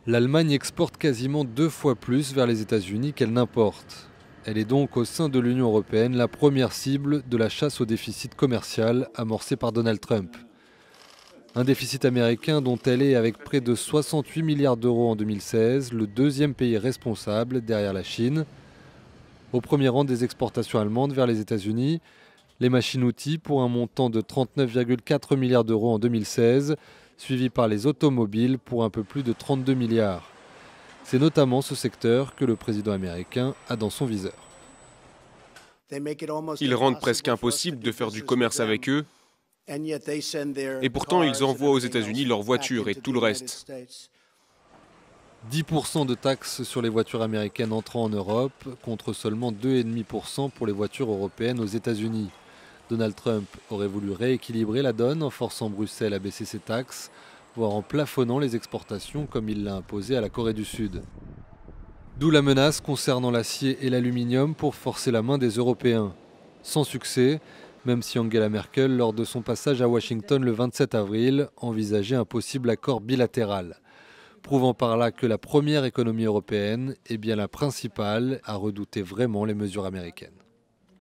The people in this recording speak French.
L'Allemagne exporte quasiment 2 fois plus vers les États-Unis qu'elle n'importe. Elle est donc au sein de l'Union européenne la première cible de la chasse au déficit commercial amorcée par Donald Trump. Un déficit américain dont elle est, avec près de 68 milliards d'euros en 2016, le deuxième pays responsable derrière la Chine. Au premier rang des exportations allemandes vers les États-Unis, les machines-outils pour un montant de 39,4 milliards d'euros en 2016, suivi par les automobiles pour un peu plus de 32 milliards. C'est notamment ce secteur que le président américain a dans son viseur. Ils rendent presque impossible de faire du commerce avec eux, et pourtant ils envoient aux États-Unis leurs voitures et tout le reste. 10% de taxes sur les voitures américaines entrant en Europe, contre seulement 2,5% pour les voitures européennes aux États-Unis. Donald Trump aurait voulu rééquilibrer la donne en forçant Bruxelles à baisser ses taxes, voire en plafonnant les exportations comme il l'a imposé à la Corée du Sud. D'où la menace concernant l'acier et l'aluminium pour forcer la main des Européens. Sans succès, même si Angela Merkel, lors de son passage à Washington le 27 avril, envisageait un possible accord bilatéral, prouvant par là que la première économie européenne est bien la principale à redouter vraiment les mesures américaines.